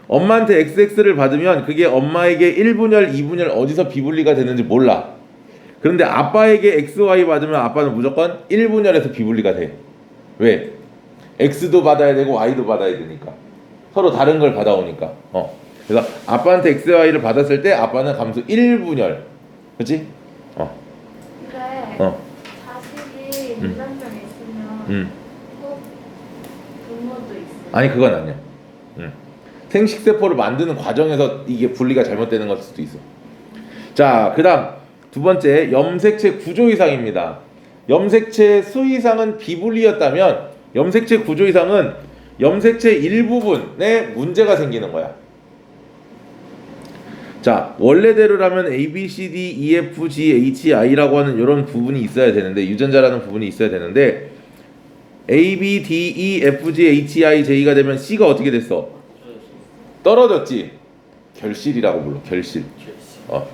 엄마한테 XX를 받으면 그게 엄마에게 1분열, 2분열 어디서 비분리가 되는지 몰라. 그런데 아빠에게 XY 받으면 아빠는 무조건 1분열에서 비분리가 돼. 왜? X도 받아야 되고 Y도 받아야 되니까. 서로 다른 걸 받아오니까. 그래서 아빠한테 XY를 받았을 때 아빠는 감수 1분열. 그치? 근데 자식이 문란병 있으면 꼭 부모도 있어요. 아니 그건 아니야. 생식세포를 만드는 과정에서 이게 분리가 잘못되는 걸 수도 있어. 자, 그 다음 두 번째, 염색체 구조 이상입니다. 염색체 수 이상은 비분리였다면 염색체 구조 이상은 염색체 일부분에 문제가 생기는 거야. 자, 원래대로라면 A, B, C, D, E, F, G, H, I라고 하는 이런 부분이 있어야 되는데, 유전자라는 부분이 있어야 되는데, A, B, D, E, F, G, H, I, J가 되면 C가 어떻게 됐어? 떨어졌지. 결실이라고 불러. 결실.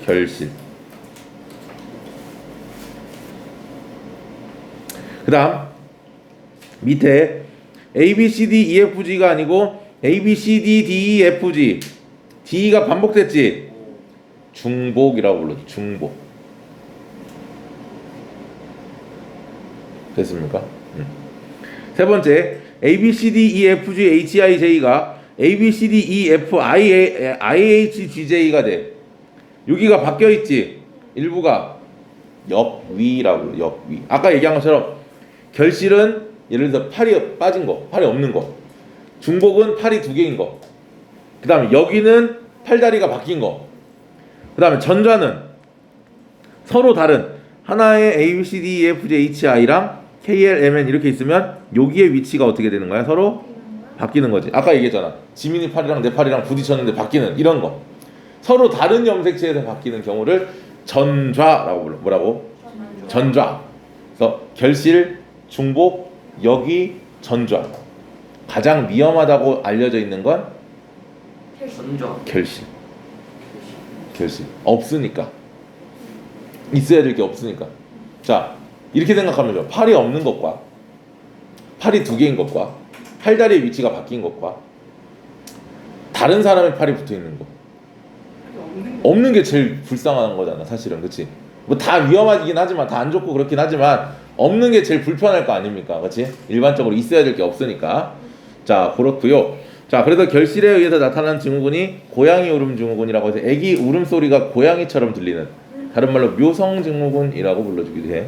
결실. 그 다음 밑에 A, B, C, D, E, F, G가 아니고 A, B, C, D, D, E, F, G D가 반복됐지. 중복이라고 불러줘. 중복. 됐습니까? 세 번째, A, B, C, D, E, F, G, H, I, J가 A, B, C, D, E, F, I, H, G, J가 돼. 여기가 바뀌어 있지. 일부가 역위라고. 역위. 아까 얘기한 것처럼 결실은 예를 들어 팔이 빠진 거, 팔이 없는 거. 중복은 팔이 두 개인 거. 그 다음에 여기는 팔다리가 바뀐 거. 그 다음에 전좌는 서로 다른 하나의 A, B, C, D, E, F, G, H, I랑 K, L, M, N 이렇게 있으면 여기의 위치가 어떻게 되는 거야? 서로 바뀌는 거지. 아까 얘기했잖아. 지민이 팔이랑 내 팔이랑 부딪혔는데 바뀌는 이런 거. 서로 다른 염색체에서 바뀌는 경우를 전좌라고 불러. 뭐라고? 전좌. 그래서 결실, 중복, 역위, 전좌. 가장 위험하다고 알려져 있는 건 전좌. 결실. 결실. 없으니까. 있어야 될 게 없으니까. 자, 이렇게 생각하면 좋아. 팔이 없는 것과 팔이 두 개인 것과 팔다리의 위치가 바뀐 것과 다른 사람의 팔이 붙어 있는 거. 없는 게 제일 불쌍한 거잖아, 사실은. 그치? 뭐 다 위험하긴 하지만, 다 안 좋고 그렇긴 하지만 없는 게 제일 불편할 거 아닙니까? 그치? 일반적으로 있어야 될 게 없으니까. 자, 그렇고요. 자, 그래서 결실에 의해서 나타나는 증후군이 고양이 울음 증후군이라고 해서 애기 울음소리가 고양이처럼 들리는, 다른 말로 묘성 증후군이라고 불러주기도 해.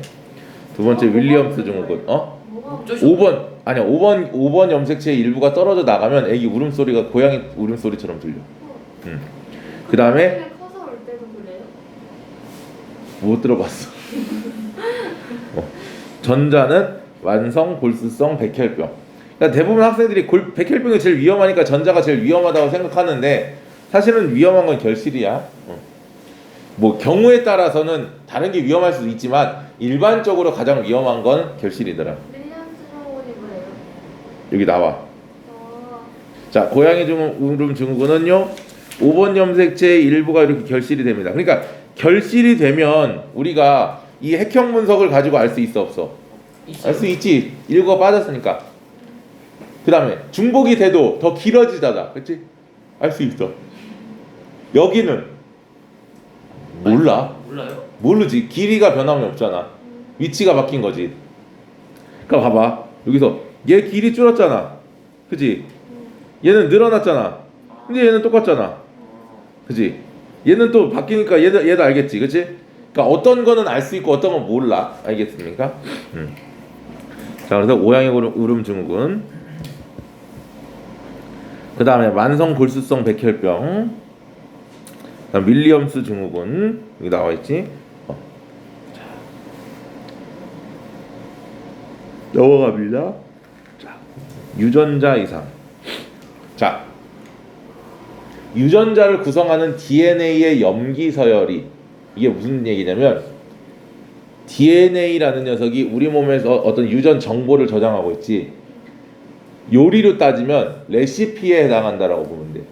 두 번째 윌리엄스 증후군. 뭐가 5번 아니야. 5번 염색체의 일부가 떨어져 나가면 애기 울음소리가 고양이 울음소리처럼 들려. 그 다음에 나중에 커서 올 때도 그래요? 못 들어봤어. 전자는 완성 골수성 백혈병. 그러니까 대부분 학생들이 백혈병이 제일 위험하니까 전자가 제일 위험하다고 생각하는데 사실은 위험한 건 결실이야. 뭐 경우에 따라서는 다른 게 위험할 수도 있지만 일반적으로 가장 위험한 건 결실이더라. 윌리엄스 증후군이 뭐예요? 여기 나와. 어, 자, 고양이 울음 증후군은요 5번 염색체의 일부가 이렇게 결실이 됩니다. 그러니까 결실이 되면 우리가 이 핵형 분석을 가지고 알 수 있어 없어? 알 수 있지. 일부가 빠졌으니까. 그 다음에 중복이 돼도 더 길어지잖아. 그치? 알 수 있어. 여기는 몰라. 몰라요? 모르지. 길이가 변함이 없잖아. 위치가 바뀐 거지. 그러니까 봐봐. 여기서 얘 길이 줄었잖아. 그치? 얘는 늘어났잖아. 근데 얘는 똑같잖아. 그치? 얘는 또 바뀌니까 얘도 알겠지. 그치? 그러니까 어떤 거는 알 수 있고 어떤 건 몰라. 알겠습니까? 자, 그래서 오양의 울음 증후군. 그 다음에 만성 골수성 백혈병. 그다음 윌리엄스 증후군. 여기 나와 있지. 자, 넘어갑니다. 자, 유전자 이상. 자, 유전자를 구성하는 DNA의 염기 서열이, 이게 무슨 얘기냐면 DNA라는 녀석이 우리 몸에서 어떤 유전 정보를 저장하고 있지. 요리로 따지면 레시피에 해당한다라고 보면 돼.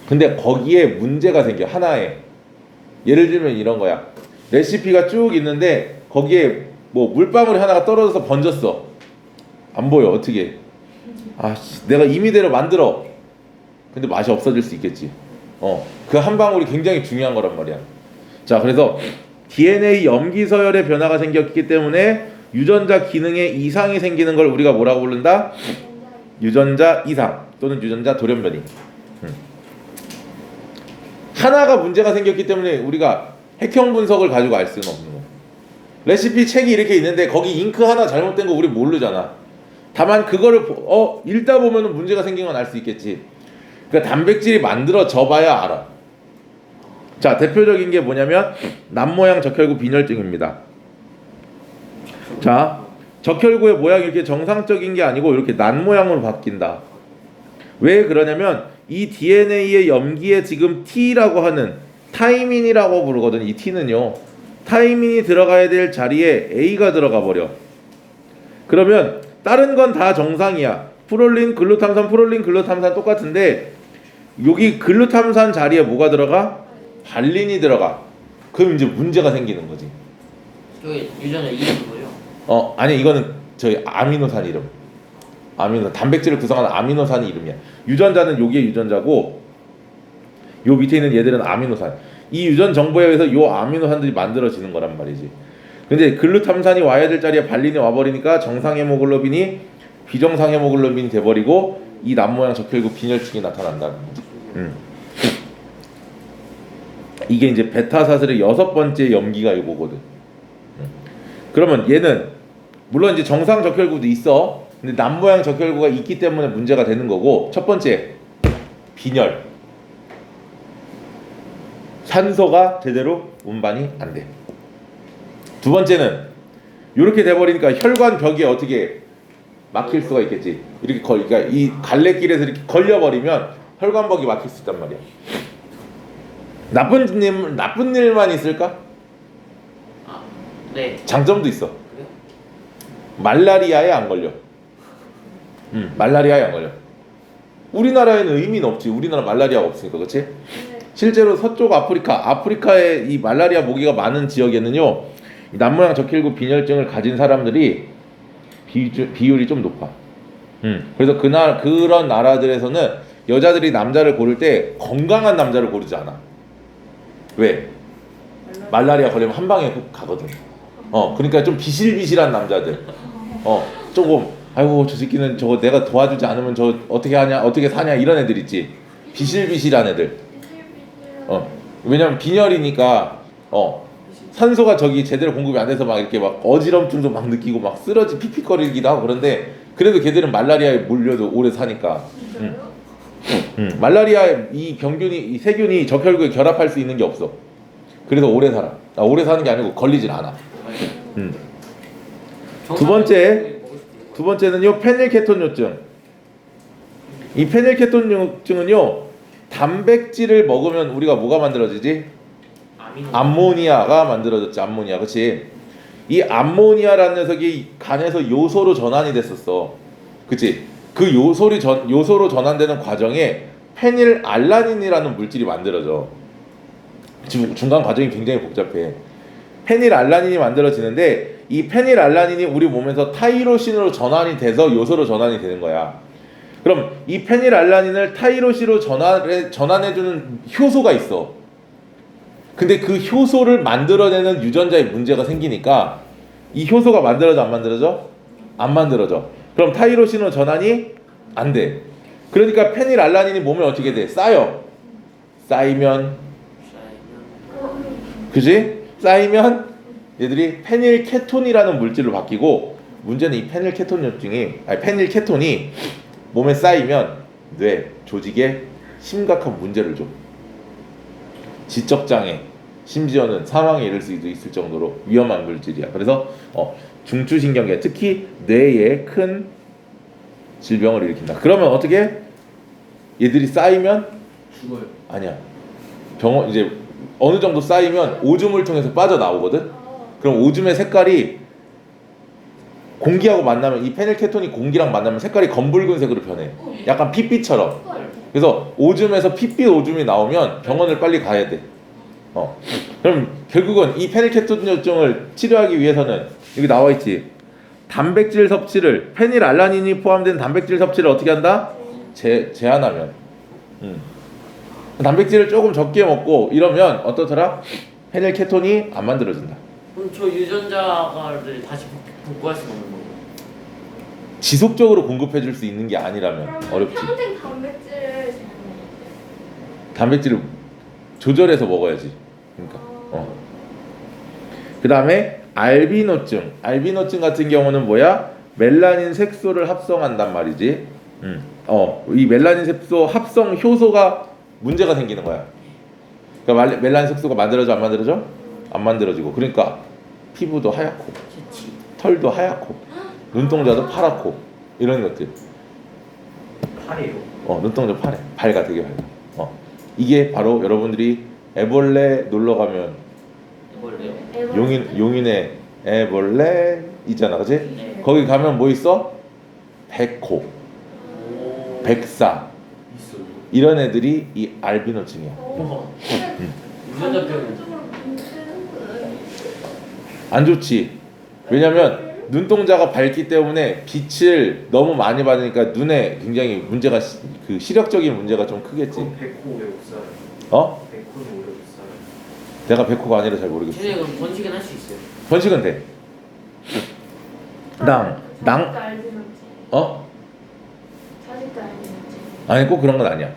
근데 거기에 문제가 생겨. 하나에 예를 들면 이런 거야. 레시피가 쭉 있는데 거기에 뭐 물방울이 하나가 떨어져서 번졌어. 안 보여. 어떻게? 내가 임의대로 만들어. 근데 맛이 없어질 수 있겠지. 그 한 방울이 굉장히 중요한 거란 말이야. 자, 그래서 DNA 염기 서열의 변화가 생겼기 때문에 유전자 기능에 이상이 생기는 걸 우리가 뭐라고 부른다? 유전자 이상 또는 유전자 돌연변이. 하나가 문제가 생겼기 때문에 우리가 핵형 분석을 가지고 알 수는 없는 거야. 레시피 책이 이렇게 있는데 거기 잉크 하나 잘못된 거 우리 모르잖아. 다만 그거를 읽다 보면 문제가 생긴 건 알 수 있겠지. 그러니까 단백질이 만들어져 봐야 알아. 자, 대표적인 게 뭐냐면 남모양 적혈구 빈혈증입니다. 자, 적혈구의 모양이 이렇게 정상적인 게 아니고 이렇게 난 모양으로 바뀐다. 왜 그러냐면 이 DNA의 염기에 지금 T라고 하는 타이민이라고 부르거든. 이 T는요, 타이민이 들어가야 될 자리에 A가 들어가 버려. 그러면 다른 건 다 정상이야. 프롤린, 글루탐산, 프롤린, 글루탐산 똑같은데 여기 글루탐산 자리에 뭐가 들어가? 발린이 들어가. 그럼 이제 문제가 생기는 거지. 여기 유전자 이름이 뭐예요? 아니, 이거는 저희 아미노산 이름. 단백질을 구성하는 아미노산이 이름이야. 유전자는 여기에 유전자고 요 밑에 있는 얘들은 아미노산. 이 유전 정보에 의해서 요 아미노산들이 만들어지는 거란 말이지. 근데 글루탐산이 와야 될 자리에 발린이 와버리니까 정상 헤모글로빈이 비정상 헤모글로빈이 돼버리고 이 남 모양 적혈구 빈혈증이 나타난다는 거지. 이게 이제 베타 사슬의 6번째 염기가 이거거든. 그러면 얘는 물론 이제 정상 적혈구도 있어. 근데 남 모양 적혈구가 있기 때문에 문제가 되는 거고, 첫 번째 빈혈. 산소가 제대로 운반이 안 돼. 두 번째는 이렇게 돼버리니까 혈관 벽에 어떻게 막힐 수가 있겠지. 이렇게 그러니까 이 갈래길에서 이렇게 걸려버리면 혈관벽이 막힐 수 있단 말이야. 나쁜 일만 있을까? 아, 네. 장점도 있어. 그래요? 말라리아에 안 걸려. 말라리아에 안 걸려. 우리나라에는 의미는 없지. 우리나라 말라리아가 없으니까, 그렇지? 네. 실제로 서쪽 아프리카에 이 말라리아 모기가 많은 지역에는요, 이 남모양 적혈구 빈혈증을 가진 사람들이 비율이 좀 높아. 그래서 그런 나라들에서는 여자들이 남자를 고를 때 건강한 남자를 고르지 않아. 왜? 말라리아 걸리면 한 방에 훅 가거든. 그러니까 좀 비실비실한 남자들. 조금 아이고 저 새끼는 저거 내가 도와주지 않으면 저 어떻게 하냐, 어떻게 사냐 이런 애들 있지. 비실비실한 애들. 왜냐면 빈혈이니까 산소가 저기 제대로 공급이 안 돼서 막 이렇게 막 어지럼증도 막 느끼고 막 쓰러지 픽픽거리기도 하고 그런데 그래도 걔들은 말라리아에 물려도 오래 사니까. 진짜요? 말라리아 이 병균이 이 세균이 적혈구에 결합할 수 있는 게 없어. 그래서 오래 살아. 오래 사는 게 아니고 걸리질 않아. 두 번째는요 페닐케톤요증. 이 페닐케톤요증은요 단백질을 먹으면 우리가 뭐가 만들어지지? 암모니아가 만들어졌지. 암모니아, 그렇지? 이 암모니아라는 녀석이 간에서 요소로 전환이 됐었어, 그렇지? 그 요소로 전환되는 과정에 페닐알라닌이라는 물질이 만들어져. 지금 중간 과정이 굉장히 복잡해. 페닐알라닌이 만들어지는데 이 페닐알라닌이 우리 몸에서 타이로신으로 전환이 돼서 요소로 전환이 되는 거야. 그럼 이 페닐알라닌을 타이로신으로 전환해주는 효소가 있어. 근데 그 효소를 만들어내는 유전자에 문제가 생기니까 이 효소가 만들어져 안 만들어져? 안 만들어져. 그럼 타이로신으로 전환이 안 돼. 그러니까 페닐알라닌이 몸에 어떻게 돼? 쌓이면 그지? 쌓이면 얘들이 페닐케톤이라는 물질로 바뀌고, 문제는 이 페닐케톤이 몸에 쌓이면 뇌 조직에 심각한 문제를 줘. 지적장애, 심지어는 사망에 이를 수도 있을 정도로 위험한 물질이야. 그래서 중추신경계, 특히 뇌에 큰 질병을 일으킨다. 그러면 어떻게? 얘들이 쌓이면 죽어요. 아니야. 이제 어느 정도 쌓이면 오줌을 통해서 빠져나오거든. 그럼 오줌의 색깔이 공기하고 만나면, 이 페닐케톤이 공기랑 만나면 색깔이 검붉은색으로 변해. 약간 핏빛처럼. 그래서 오줌에서 핏빛 오줌이 나오면 병원을 빨리 가야 돼. 그럼 결국은 이 페닐케톤요증을 치료하기 위해서는 여기 나와 있지. 단백질 섭취를, 페닐알라닌이 포함된 단백질 섭취를 어떻게 한다? 제한하면. 단백질을 조금 적게 먹고 이러면 어떻더라? 페닐케톤이 안 만들어진다. 그럼 저 유전자를 다시 복구할 수 없는 거예요? 지속적으로 공급해 줄 수 있는 게 아니라면 그러면 어렵지. 평생 단백질을 단백질을 조절해서 먹어야지. 그러니까. 그 다음에 알비노증. 알비노증 같은 경우는 뭐야? 멜라닌 색소를 합성한단 말이지. 이 멜라닌 색소 합성 효소가 문제가 생기는 거야. 그러니까 멜라닌 색소가 만들어져 안 만들어져? 안 만들어지고. 그러니까 피부도 하얗고 털도 하얗고 눈동자도 파랗고 이런 것들. 파래요. 눈동자 파래. 밝아, 되게 밝아. 이게 바로 여러분들이 애벌레 놀러 가면 뭘래요? 용인에 애벌레 있잖아, 그치? 네. 거기 가면 뭐 있어? 백호, 백사 있어요. 이런 애들이 이 알비노증이야. 유전자병은 안 좋지. 왜냐면 눈동자가 밝기 때문에 빛을 너무 많이 받으니까 눈에 굉장히 문제가, 그 시력적인 문제가 좀 크겠지. 백호 왜 없어요? 어? 백호는 오래 비싸요. 내가 백호가 아니라 잘 모르겠어. 쟤네 그럼 번식은 할 수 있어요. 번식은 돼. 낭 자식도 알지 않지. 어? 자식도 알지 않지. 아니 꼭 그런 건 아니야.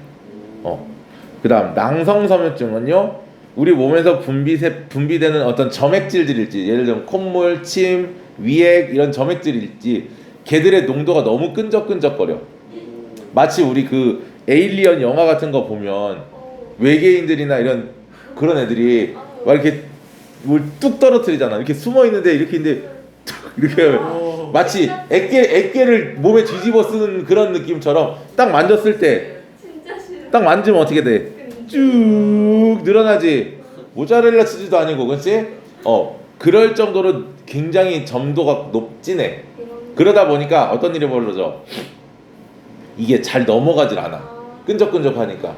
그다음 낭성섬유증은요. 우리 몸에서 분비되는 어떤 점액질들일지, 예를 들면 콧물, 침, 위액 이런 점액질일지, 걔들의 농도가 너무 끈적끈적거려. 마치 우리 그 에일리언 영화 같은 거 보면 외계인들이나 이런 그런 애들이 막 이렇게 뭘 뚝 떨어뜨리잖아. 이렇게 숨어 있는데 이렇게 있는데 툭 이렇게 하면 마치 애깨를 몸에 뒤집어 쓰는 그런 느낌처럼 딱 만졌을 때 진짜 싫어. 딱 만지면 어떻게 돼? 쭉 늘어나지. 모짜렐라 치즈도 아니고, 그렇지? 그럴 정도로 굉장히 점도가 진해. 그러다 보니까 어떤 일이 벌어져? 이게 잘 넘어가질 않아. 끈적끈적하니까.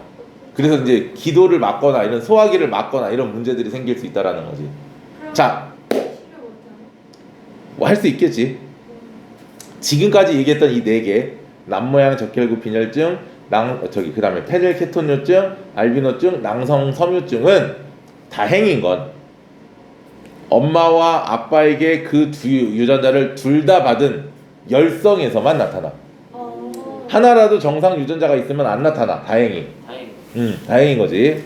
그래서 이제 기도를 막거나 이런 소화기를 막거나 이런 문제들이 생길 수 있다라는 거지. 자, 뭐 할 수 있겠지. 지금까지 얘기했던 이 네 개, 남모양 적혈구 빈혈증, 그다음에 페닐케톤요증, 알비노증, 낭성섬유증은 다행인 건 엄마와 아빠에게 그 두 유전자를 둘 다 받은 열성에서만 나타나. 하나라도 정상 유전자가 있으면 안 나타나. 다행히. 다행인 거지.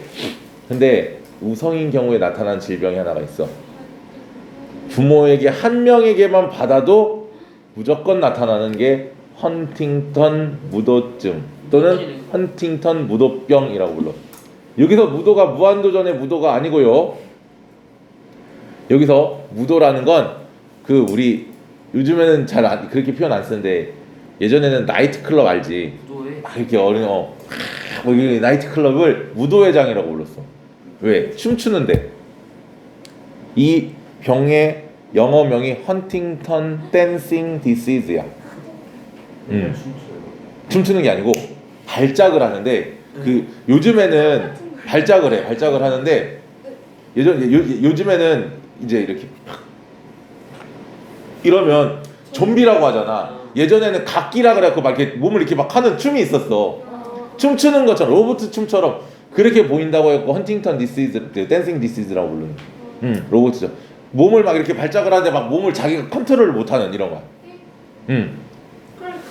근데 우성인 경우에 나타난 질병이 하나가 있어. 부모에게 한 명에게만 받아도 무조건 나타나는 게 헌팅턴 무도증 또는 헌팅턴 무도병이라고 불러. 여기서 무도가 무한도전의 무도가 아니고요. 여기서 무도라는 건 그 우리 요즘에는 잘 그렇게 표현 안 쓰는데 예전에는 나이트클럽 알지? 무도회? 막 이렇게 뭐 나이트클럽을 무도회장이라고 불렀어. 왜? 춤추는데. 이 병의 영어명이 헌팅턴 댄싱 디시즈야. 춤추는 게 아니고 발작을 하는데 그 요즘에는 발작을 하는데 요즘에는 이제 이렇게 이러면 좀비라고 하잖아. 예전에는 각기라 그래갖고 막 이렇게 몸을 이렇게 막 하는 춤이 있었어. 춤추는 것처럼 로봇 춤처럼 그렇게 보인다고 해갖고 헌팅턴 디시즈, 댄싱 디시즈라고 부르는. 로봇이죠. 몸을 막 이렇게 발작을 하는데 막 몸을 자기가 컨트롤을 못하는 이런 거야. 그럼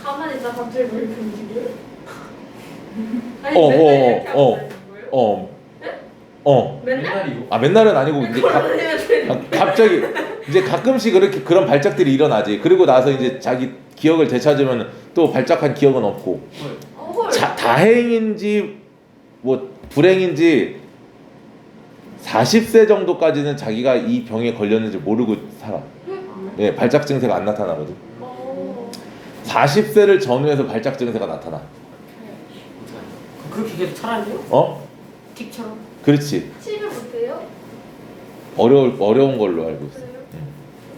가만히 있다 갑자기 왜 이렇게 움직여요? 아니 맨날 이렇게 하고 다니는 거예요? 맨날? 맨날은 아니고 이제 갑자기 이제 가끔씩 그렇게 그런 발작들이 일어나지. 그리고 나서 이제 자기 기억을 되찾으면 또 발작한 기억은 없고. 헐. 다행인지 뭐 불행인지 40세 정도까지는 자기가 이 병에 걸렸는지 모르고 살아. 예, 발작 증세가 안 나타나거든. 40세를 전후해서 발작 증세가 나타나. 그렇게 계속 살아요? 틱처럼? 그렇지. 치료 못해요? 어려운 걸로 알고 있어. 그래요?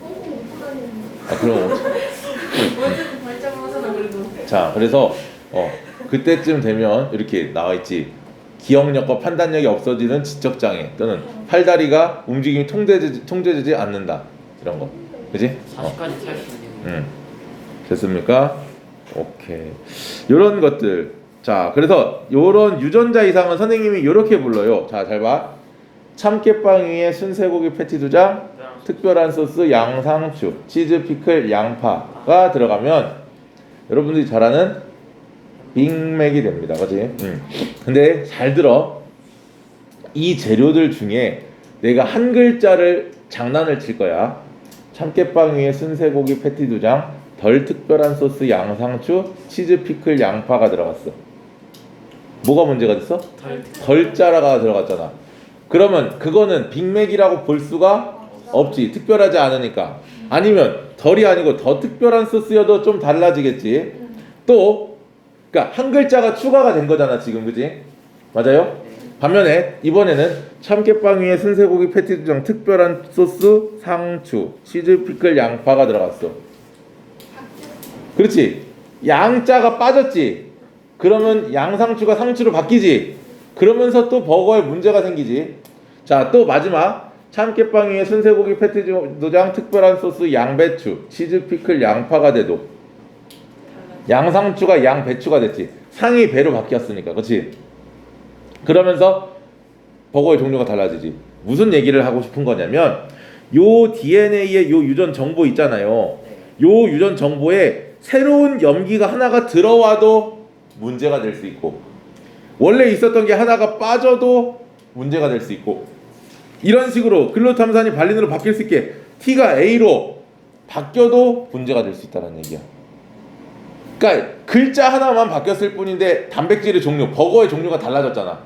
꽁꽁 웃고 다니는 그럼 어쨌든 발작하잖아 그래도. 자, 그래서 그때쯤 되면 이렇게 나와 있지. 기억력과 판단력이 없어지는 지적 장애 또는 팔다리가 움직임이 통제되지 않는다. 이런 거. 그지? 40까지 살 수 있는. 됐습니까? 오케이. 요런 것들. 자, 그래서 요런 유전자 이상은 선생님이 이렇게 불러요. 자, 잘 봐. 참깨빵 위에 순쇠고기 패티 2장, 특별한 소스 양상추, 치즈 피클 양파가 들어가면 여러분들이 잘 아는 빅맥이 됩니다. 그치? 근데 잘 들어. 이 재료들 중에 내가 한 글자를 장난을 칠 거야. 참깨빵 위에 순쇠고기 패티 2장, 덜 특별한 소스 양상추, 치즈 피클 양파가 들어갔어. 뭐가 문제가 됐어? 덜자라가 들어갔잖아. 그러면 그거는 빅맥이라고 볼 수가 없지. 특별하지 않으니까. 아니면 덜이 아니고 더 특별한 소스여도 좀 달라지겠지. 또 그러니까 한 글자가 추가가 된 거잖아 지금. 그지? 맞아요? 반면에 이번에는 참깨빵 위에 순쇠고기 패티 2장, 특별한 소스 상추, 치즈 피클 양파가 들어갔어. 그렇지? 양자가 빠졌지. 그러면 양상추가 상추로 바뀌지. 그러면서 또 버거에 문제가 생기지. 자, 또 마지막 참깨빵 위에 순쇠고기 패티 2장, 특별한 소스 양배추, 치즈 피클 양파가 돼도 양상추가 양배추가 됐지. 상이 배로 바뀌었으니까. 그렇지? 그러면서 버거의 종류가 달라지지. 무슨 얘기를 하고 싶은 거냐면 요 DNA의 요 유전 정보 있잖아요. 요 유전 정보에 새로운 염기가 하나가 들어와도 문제가 될 수 있고 원래 있었던 게 하나가 빠져도 문제가 될 수 있고 이런 식으로 글루탐산이 발린으로 바뀔 수 있게 T가 A로 바뀌어도 문제가 될 수 있다는 얘기야. 그러니까 글자 하나만 바뀌었을 뿐인데 단백질의 종류, 버거의 종류가 달라졌잖아.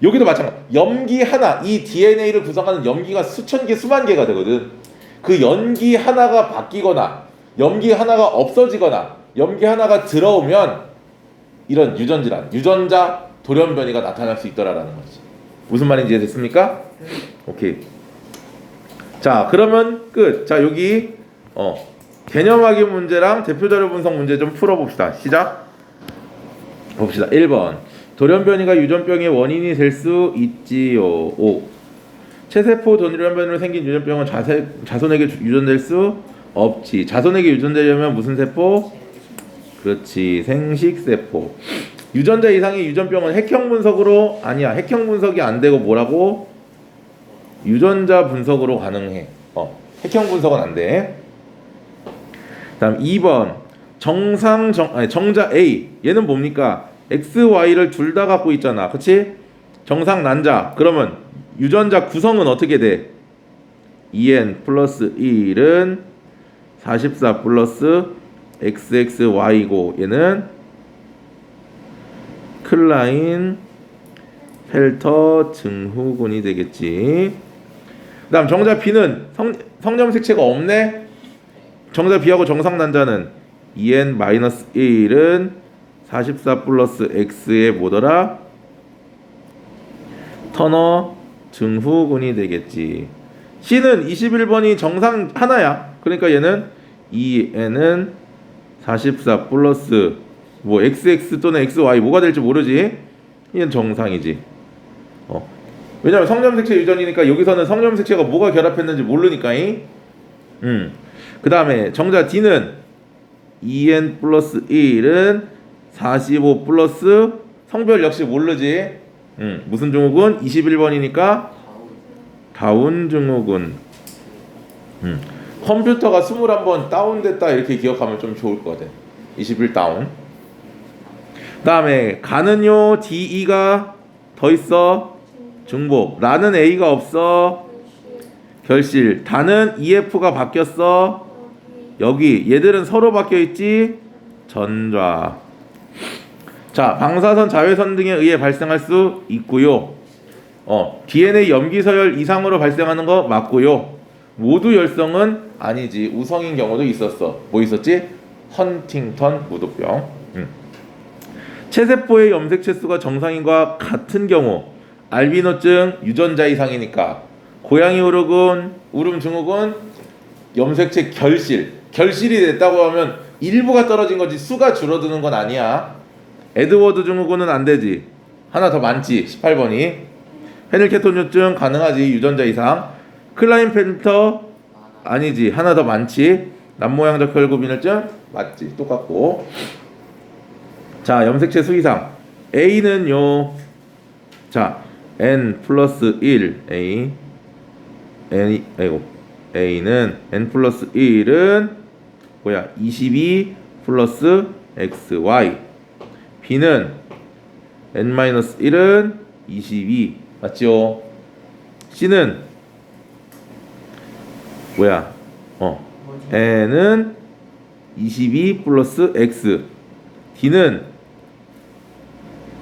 여기도 마찬가지. 염기 하나, 이 DNA를 구성하는 염기가 수천 개, 수만 개가 되거든. 그 염기 하나가 바뀌거나 염기 하나가 없어지거나 염기 하나가 들어오면 이런 유전질환, 유전자 돌연변이가 나타날 수 있더라라는 거지. 무슨 말인지 이해됐습니까? 오케이. 자, 그러면 끝. 자, 여기 개념 확인 문제랑 대표 자료 분석 문제 좀 풀어봅시다. 시작. 봅시다. 1번. 돌연변이가 유전병의 원인이 될 수 있지요. 5. 체세포 돌연변이로 생긴 유전병은 자손에게 유전될 수 없지. 자손에게 유전되려면 무슨 세포? 그렇지. 생식세포. 유전자 이상의 유전병은 핵형 분석으로 아니야. 핵형 분석이 안 되고 뭐라고? 유전자 분석으로 가능해. 핵형 분석은 안 돼. 다음 2번. 정자 A. 얘는 뭡니까? X, Y를 둘 다 갖고 있잖아. 그치? 정상 난자. 그러면 유전자 구성은 어떻게 돼? 2N 플러스 1은 44 플러스 XXY고 얘는 클라인 펠터 증후군이 되겠지. 그 다음 정자 B는 성염 색채가 없네. 정자 B하고 정상 난자는 2N-1은 44 플러스 X의 뭐더라? 터너 증후군이 되겠지. C는 21번이 정상 하나야. 그러니까 얘는 2N은 44 플러스 뭐 XX 또는 XY 뭐가 될지 모르지. 얘는 정상이지. 왜냐면 성염색체 유전이니까 여기서는 성염색체가 뭐가 결합했는지 모르니까이. 그 다음에 정자 D는 2N 플러스 1은 45 플러스 성별 역시 모르지. 무슨 증후군? 21번이니까 다운 증후군. 컴퓨터가 21번 다운됐다 이렇게 기억하면 좀 좋을 것 같아. 21 다운. 그 다음에 가는요 DE가 더 있어. 중복. 라는 A가 없어. 결실. 다는 EF가 바뀌었어. 여기 얘들은 서로 바뀌어있지. 전좌. 자, 방사선, 자외선 등에 의해 발생할 수 있고요. DNA 염기서열 이상으로 발생하는 거 맞고요. 모두 열성은 아니지. 우성인 경우도 있었어. 뭐 있었지? 헌팅턴 무도병. 체세포의 염색체 수가 정상인과 같은 경우 알비노증 유전자 이상이니까 고양이 울음 증후군 염색체 결실이 됐다고 하면 일부가 떨어진 거지 수가 줄어드는 건 아니야. 에드워드 증후군은 안 되지. 하나 더 많지. 18번이 페닐케톤유증 가능하지. 유전자 이상. 클라인펠터 아니지. 하나 더 많지. 남모양적 혈구빈혈증 맞지. 똑같고. 자, 염색체 수 이상. A는요. 자, N 플러스 1 A는 N 플러스 1은 뭐야? 22 플러스 XY. B는 N-1은 22 맞죠? C는 뭐야? N은 22 플러스 X. D는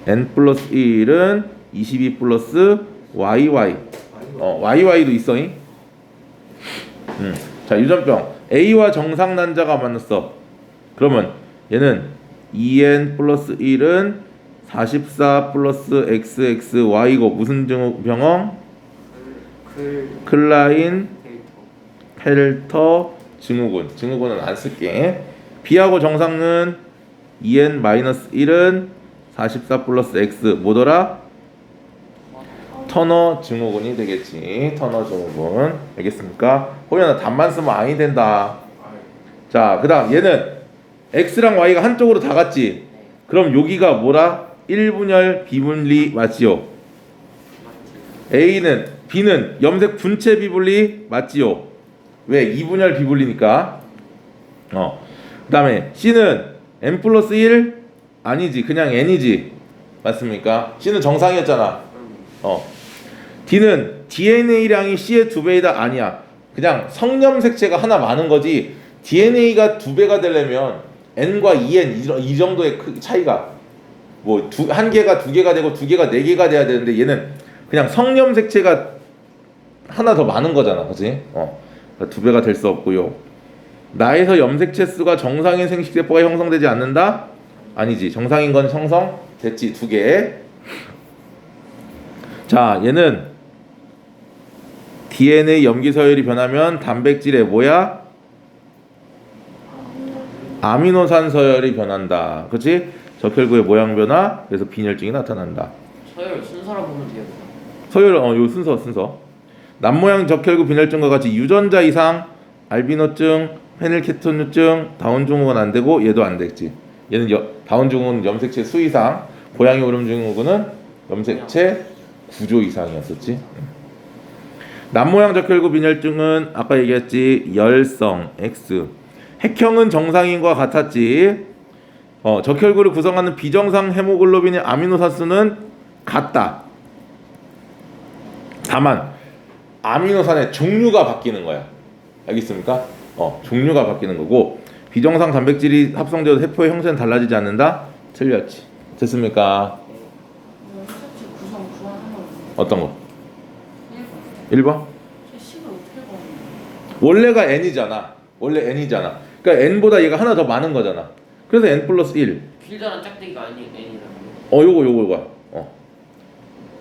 N 플러스 1은 22 플러스 YY. YY도 있어잉? 자, 유전병 A와 정상 난자가 만났어. 그러면 얘는 2N 플러스 1은 44 플러스 XXY고 무슨 병원? 클라인 펠터 증후군. 증후군은 안 쓸게. B하고 정상은 2N-1은 44 플러스 X 뭐더라? 터너 증후군이 되겠지. 터너 증후군. 알겠습니까? 호연아 답만 쓰면 아니 된다. 자, 그 다음 얘는 X랑 Y가 한쪽으로 다 갔지. 그럼 여기가 뭐라? 1분열 비분리 맞지요? B는 염색 분체 비분리 맞지요? 왜? 이분열 비분리니까. 그다음에 C는 n 플러스 1 아니지, 그냥 n이지, 맞습니까? C는 정상이었잖아. D는 DNA량이 C의 2배이다 아니야. 그냥 성염색체가 하나 많은 거지. DNA가 2배가 되려면 n과 2n 이 정도의 차이가 뭐 한 개가 2개가 되고 2개가 4개가 돼야 되는데 얘는 그냥 성염색체가 하나 더 많은 거잖아, 그렇지? 2배가 될 수 없고요. 나에서 염색체 수가 정상인 생식세포가 형성되지 않는다? 아니지. 정상인 건 형성됐지, 2개. 자, 얘는 DNA 염기 서열이 변하면 단백질에 뭐야? 아미노산 서열이 변한다. 그렇지? 적혈구의 모양 변화, 그래서 빈혈증이 나타난다. 서열 순서로 보면 돼요. 서열, 요 순서. 남모양 적혈구 빈혈증과 같이 유전자 이상, 알비노증, 페닐케톤증, 다운 증후군 안 되고 얘도 안 됐지. 얘는 다운 증후군 염색체 수 이상, 고양이 울음 증후군은 염색체 구조 이상이었었지. 남모양 적혈구 빈혈증은 아까 얘기했지, 열성 X. 핵형은 정상인과 같았지. 적혈구를 구성하는 비정상 헤모글로빈의 아미노산수는 같다. 다만 아미노산의 종류가 바뀌는 거야. 알겠습니까? 종류가 바뀌는 거고, 비정상 단백질이 합성되어도 세포의 형태는 달라지지 않는다. 틀렸지. 됐습니까? 염색체 구성 그거 하나. 어떤 거? 1번. 1번? 제 식을 어떻게 보는 원래가 n이잖아. 원래 n이잖아. 그러니까 n보다 얘가 하나 더 많은 거잖아. 그래서 n 플러스 1. 길다란 짝대기가 아니 N이라고. 요거.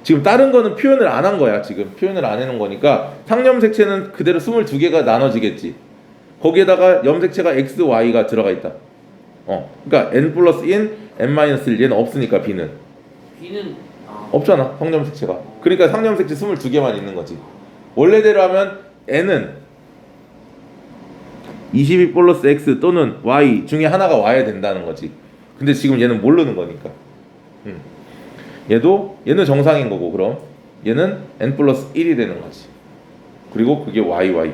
지금 다른 거는 표현을 안 한 거야. 지금 표현을 안 해놓은 거니까 상염색체는 그대로 22개가 나눠지겠지. 거기에다가 염색체가 X, Y가 들어가 있다. 그러니까 n 플러스 1, n 마이너스 1. 얘는 없으니까 B는 B는 없잖아. 성염색체가. 그러니까 상염색체 22개만 있는 거지. 원래대로 하면 n은 22 플러스 X 또는 Y 중에 하나가 와야 된다는 거지. 근데 지금 얘는 모르는 거니까. 얘는 정상인 거고, 그럼 얘는 n 플러스 1이 되는 거지. 그리고 그게 y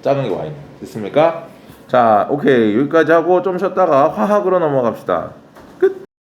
작은 게 y. 됐습니까? 자, 오케이, 여기까지 하고 좀 쉬었다가 화학으로 넘어갑시다.